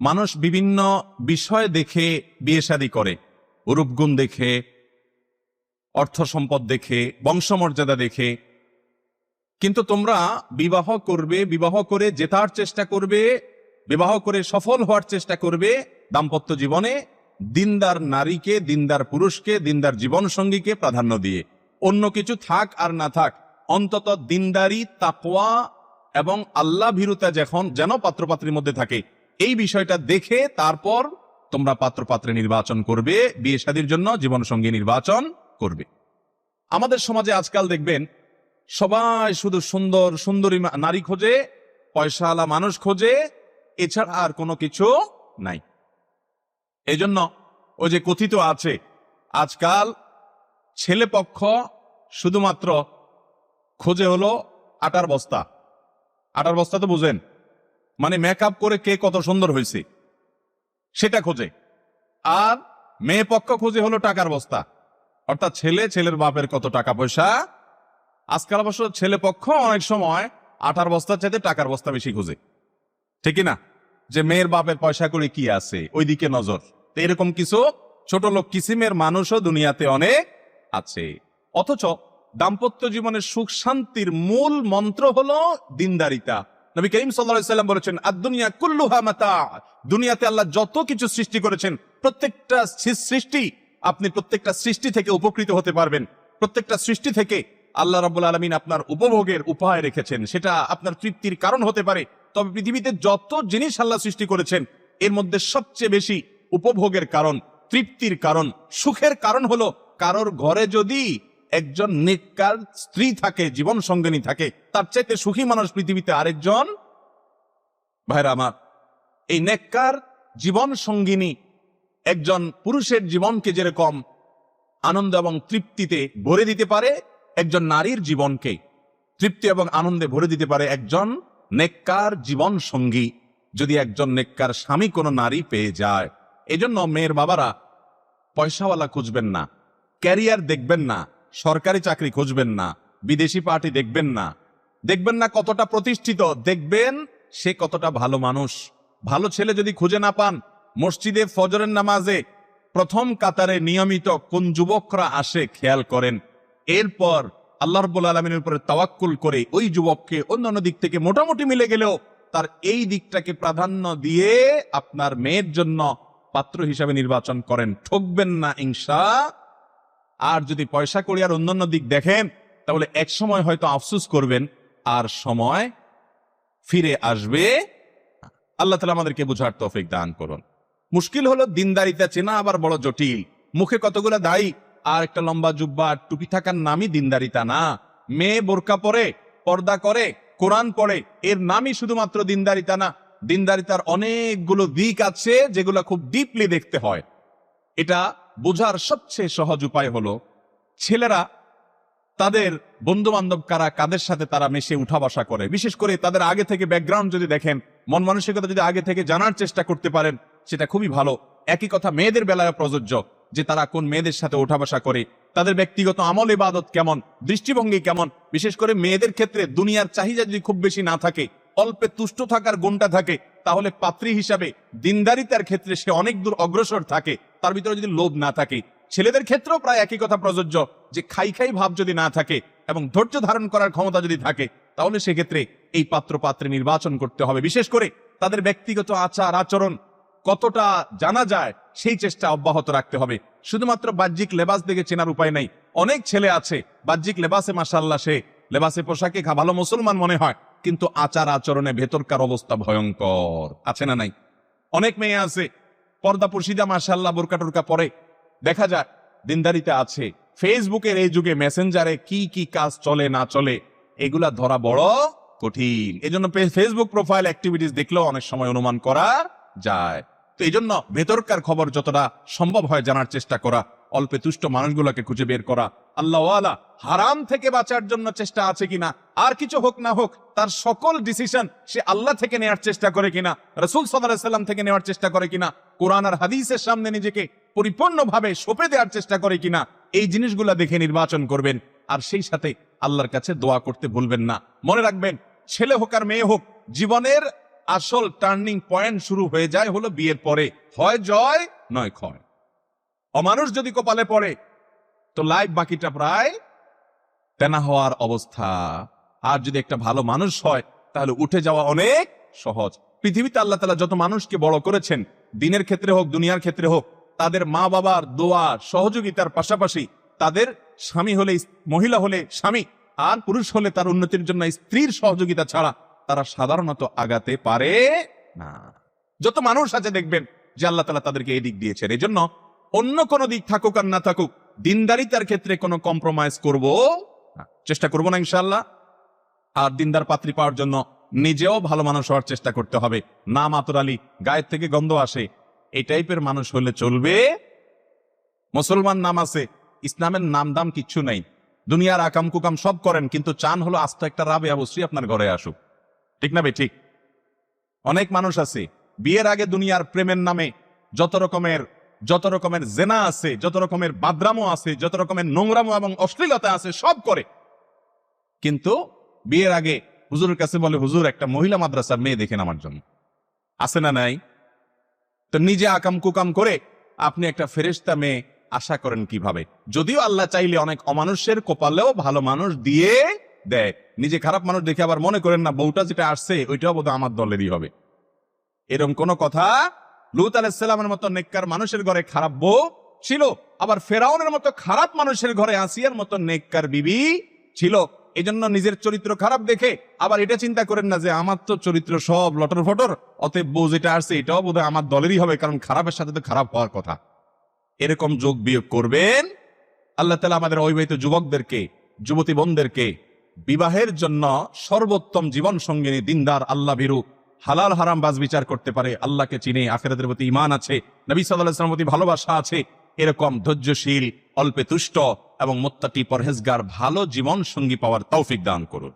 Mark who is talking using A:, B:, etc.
A: মানুষ বিভিন্ন বিষয় দেখে বিয়ে শাদী করে, রূপগুণ দেখে, অর্থ সম্পদ দেখে, বংশমর্যাদা দেখে। কিন্তু তোমরা বিবাহ করবে, বিবাহ করে জেতার চেষ্টা করবে, বিবাহ করে সফল হওয়ার চেষ্টা করবে দাম্পত্য জীবনে দিনদার নারীকে, দিনদার পুরুষকে, দিনদার জীবন সঙ্গীকে প্রাধান্য দিয়ে। অন্য কিছু থাক আর না থাক, অন্তত দিনদারি, তাকওয়া এবং আল্লাহ ভীরুতা যেন পাত্রপাত্রীর মধ্যে থাকে, এই বিষয়টা দেখে তারপর তোমরা পাত্রপাত্রে নির্বাচন করবে, বিয়ে শাদীর জন্য জীবন সঙ্গী নির্বাচন করবে। আমাদের সমাজে আজকাল দেখবেন সবাই শুধু সুন্দর সুন্দরী নারী খোঁজে, পয়সাওয়ালা মানুষ খোঁজে, এছাড়া আর কোনো কিছু নাই। এই জন্য ওই যে কথিত আছে, আজকাল ছেলে পক্ষ শুধুমাত্র খোঁজে হলো আটার বস্তা। আটার বস্তা তো বুঝেন, মানে মেকআপ করে কে কত সুন্দর হয়েছে সেটা খোঁজে। আর মেয়ে পক্ষ খোঁজে হলো টাকার বস্তা, অর্থাৎ ছেলের বাপের কত টাকা পয়সা। আজকাল অবশ্য ছেলে পক্ষ অনেক সময় আটার বস্তার চাইতে টাকার বস্তা বেশি খোঁজে, ঠিক না? যে মেয়ের বাপের পয়সা করে কি আছে ওইদিকে নজর। এরকম কিছু ছোট লোক কিসিমের মানুষও দুনিয়াতে অনেক আছে। অথচ দাম্পত্য জীবনের সুখ শান্তির মূল মন্ত্র হলো দিনদারিতা। নবী করিম সাল্লাল্লাহু আলাইহি ওয়াসাল্লাম বলেছেন, আদ-দুনিয়া কুল্লুহা মাতা। দুনিয়াতে আল্লাহ যত কিছু সৃষ্টি করেছেন, প্রত্যেকটা সৃষ্টি, আপনি প্রত্যেকটা সৃষ্টি থেকে উপকৃত হতে পারবেন। প্রত্যেকটা সৃষ্টি থেকে আল্লাহ রাব্বুল আলামিন আপনার উপভোগের উপায় রেখেছেন, সেটা আপনার তৃপ্তির কারণ হতে পারে। তবে পৃথিবীতে যত জিনিস আল্লাহ সৃষ্টি করেছেন, এর মধ্যে সবচেয়ে বেশি উপভোগের কারণ, তৃপ্তির কারণ, সুখের কারণ হলো কারোর ঘরে যদি একজন নেককার স্ত্রী থাকে, জীবন সঙ্গিনী থাকে, তার চাইতে সুখী মানুষ পৃথিবীতে আরেকজন। ভাইরা আমার, এই নেককার জীবন সঙ্গিনী একজন পুরুষের জীবনকে যেরকম আনন্দ এবং তৃপ্তিতে ভরে দিতে পারে, একজন নারীর জীবনকে তৃপ্তি এবং আনন্দে ভরে দিতে পারে একজন নেককার জীবন সঙ্গী, যদি একজন নেককার স্বামী কোনো নারী পেয়ে যায়। এজন্য মেয়ের বাবারা পয়সাওয়ালা খুঁজবেন না, ক্যারিয়ার দেখবেন না, সরকারি চাকরি খুঁজবেন না, বিদেশি পার্টি দেখবেন না, দেখবেন না কতটা প্রতিষ্ঠিত, দেখবেন সে কতটা ভালো মানুষ। ভালো ছেলে যদি খুঁজে না পান, মসজিদে ফজরের নামাজে প্রথম কাতারে নিয়মিত কোন যুবকরা আসে খেয়াল করেন। এরপর আল্লাহ রাব্বুল আলামিনের উপরে তাওয়াক্কুল করে ওই যুবককে অন্যান্য দিক থেকে মোটামুটি মিলে গেলেও তার এই দিকটাকে প্রাধান্য দিয়ে আপনার মেয়ের জন্য পাত্র হিসাবে নির্বাচন করেন, ঠকবেন না ইনশাআল্লাহ। আর যদি পয়সা কড়ি আর অন্যান্য দিক দেখেন, তাহলে এক সময় হয়তো আফসোস করবেন, আর সময় ফিরে আসবে। আল্লাহ তাআলা আমাদেরকে বুঝার তৌফিক দান করুন। মুশকিল হলো দিনদারিতা চেনা আবার বড় জটিল। মুখে কতগুলো দাড়ি আর একটা লম্বা জুব্বা আর টুপি থাকার নামই দিনদারিতা না। মেয়ে বোরকা পরে, পর্দা করে, কোরআন পড়ে, এর নামই শুধুমাত্র দিনদারিতা না। দিনদারিতার অনেকগুলো দিক আছে যেগুলো খুব ডিপলি দেখতে হয়। এটা বোঝার সবচেয়ে সহজ উপায় হলো ছেলেরা তাদের বন্ধু বান্ধব কারা, কাদের সাথে তারা মেশে উঠা বসা করে, বিশেষ করে তাদের আগে থেকে ব্যাকগ্রাউন্ড যদি দেখেন, মন মানসিকতা যদি আগে থেকে জানার চেষ্টা করতে পারেন, সেটা খুবই ভালো। একই কথা মেয়েদের বেলায় প্রযোজ্য, যে তারা কোন মেয়েদের সাথে উঠা বসা করে, তাদের ব্যক্তিগত আমল ইবাদত কেমন, দৃষ্টিভঙ্গি কেমন। বিশেষ করে মেয়েদের ক্ষেত্রে দুনিয়ার চাহিদা যদি খুব বেশি না থাকে, অল্পে তুষ্ট থাকার গুণটা থাকে, তাহলে পাত্রী হিসাবে দিনদারিতার ক্ষেত্রে সে অনেক দূর অগ্রসর থাকে, তার ভিতরে যদি লোভ না থাকে। ছেলেদের ক্ষেত্রেও প্রায় একই কথা প্রযোজ্য, যে খাই খাই ভাব যদি না থাকে এবং ধৈর্য ধারণ করার ক্ষমতা যদি থাকে, তাহলে সেক্ষেত্রে এই পাত্র পাত্রী নির্বাচন করতে হবে। বিশেষ করে তাদের ব্যক্তিগত আচার আচরণ কতটা জানা যায় সেই চেষ্টা অব্যাহত রাখতে হবে। শুধুমাত্র বাহ্যিক লেবাস দেখে চেনার উপায় নাই। অনেক ছেলে আছে বাহ্যিক লেবাসে মাশাআল্লাহ, সে লেবাসে পোশাকে ভালো মুসলমান মনে হয়, কিন্তু আচার আচরণে ভেতরকার অবস্থা ভয়ঙ্কর। আছে না নাই? অনেক মেয়ে আছে পর্দা পর্শিদা মাশাআল্লাহ, বোরকা টোরকা পরে, দেখা যায় দিনদারিতে আছে। ফেসবুকের এই যুগে মেসেঞ্জারে কি কি কাজ চলে না চলে, এগুলা ধরা বড় কঠিন। এজন্য ফেসবুক প্রোফাইল অ্যাক্টিভিটিস দেখলেও অনেক সময় অনুমান করা যায়। তো এই জন্য ভেতরকার খবর যতটা সম্ভব হয় জানার চেষ্টা করা, অল্পে তুষ্ট মানুষগুলোকে খুঁজে বের করা, আল্লাহওয়ালা হারাম থেকে বাঁচার জন্য চেষ্টা আছে কিনা, আর কিছু হোক না হোক তার সকল ডিসিশন সে আল্লাহ থেকে নেওয়ার চেষ্টা করে কিনা, রাসূল সাল্লাল্লাহু আলাইহি ওয়াসাল্লাম থেকে নেওয়ার চেষ্টা করে কিনা, কোরআন আর হাদিসের সামনে নিজেকে পরিপূর্ণভাবে সঁপে দেওয়ার চেষ্টা করে কিনা, এই জিনিসগুলা দেখে নির্বাচন করবেন। আর সেই সাথে আল্লাহর কাছে দোয়া করতে ভুলবেন না। মনে রাখবেন, ছেলে হোক আর মেয়ে হোক, জীবনের আসল টার্নিং পয়েন্ট শুরু হয়ে যায় হলো বিয়ের পরে, হয় জয় নয় ক্ষয়। অমানুষ যদি কপালে পড়ে তো লাইফ বাকিটা প্রায় তেনা হওয়ার অবস্থা। আর যদি একটা ভালো মানুষ হয় তাহলে উঠে যাওয়া অনেক সহজ। পৃথিবীতে আল্লাহ তাআলা যত মানুষকে বড় করেছেন, দিনের ক্ষেত্রে হোক দুনিয়ার ক্ষেত্রে হোক, তাদের মা বাবার দোয়া সহযোগিতার পাশাপাশি তাদের স্বামী হলে মহিলা হলে স্বামী আর পুরুষ হলে তার উন্নতির জন্য স্ত্রীর সহযোগিতা ছাড়া তারা সাধারণত আগাতে পারে না। যত মানুষ আছে দেখবেন যে আল্লাহ তাআলা তাদেরকে এই দিক দিয়েছেন। এই জন্য অন্য কোনো দিক থাকুক আর না থাকুক, দিনদারিতার ক্ষেত্রে কোনো কম্প্রোমাইজ করব না, চেষ্টা করবো না ইনশাআল্লাহ। আর দিনদার পাত্রী পাওয়ার জন্য নিজেও ভালো মানুষ হওয়ার চেষ্টা করতে হবে। নাম আতর আলী, গায়ের থেকে গন্ধ আসে, এই টাইপের মানুষ হলে চলবে। মুসলমান নাম আছে, ইসলামের নাম দাম কিচ্ছু নাই, দুনিয়ার আকাম কুকাম সব করেন, কিন্তু চান হলো আস্ত একটা রাবেয়া বসরি আপনার ঘরে আসুক। ঠিক না ভাই? ঠিক। অনেক মানুষ আছে বিয়ের আগে দুনিয়ার প্রেমের নামে যত রকমের জেনা আছে, যত রকমের বাদরামো আছে, যত রকমের নোংরামো এবং অশ্লীলতা আছে সব করে, কিন্তু বিয়ের আগে হুজুরের কাছে বলে, হুজুর একটা মহিলা মাদ্রাসার মেয়ে দেখেন আমার জন্য, আছে না নাই? তো নিজে আকাম কুকাম করে আপনি একটা ফেরেশতা মেয়ে আশা করেন কিভাবে? যদিও আল্লাহ চাইলে অনেক অমানুষের কপালেও ভালো মানুষ দিয়ে দেয়। নিজে খারাপ মানুষ দেখে আবার মনে করেন না বউটা যেটা আসছে ওইটাও বোধহয় আমার দলেরই হবে, এরকম কোন কথা। লূত আলাইহিস সালামের মতো নেককার মানুষের ঘরে খারাপ বউ ছিল, আবার ফেরাউনের মতো খারাপ মানুষের ঘরে আসিয়ার মতো নেককার বিবি ছিল। এজন্য নিজের চরিত্র খারাপ দেখে আবার এটা চিন্তা করেন না যে আমার তো চরিত্র সব লটর ফটর, অতএব বউ যেটা আসছে এটাও বোধহয় আমার দলেরই হবে, কারণ খারাপের সাথে তো খারাপ হওয়ার কথা। এরকম যোগ বিয়োগ করবেন। আল্লাহ তাআলা আমাদের অবিবাহিত যুবকদেরকে, যুবতী বোনদেরকে বিবাহের জন্য সর্বোত্তম জীবন সঙ্গিনী, দিনদার, আল্লাহ ভীরু, হালাল হারাম বাজ বিচার করতে পারে, আল্লাহকে চিনে, আখিরাতের প্রতি ঈমান আছে, নবী সাল্লাল্লাহু আলাইহি ওয়াসাল্লামের প্রতি ভালোবাসা আছে, এরকম ধৈর্যশীল, অল্পে তুষ্ট এবং মুত্তাকি পরহেজগার ভালো জীবন সঙ্গী পাওয়ার তৌফিক দান করুন।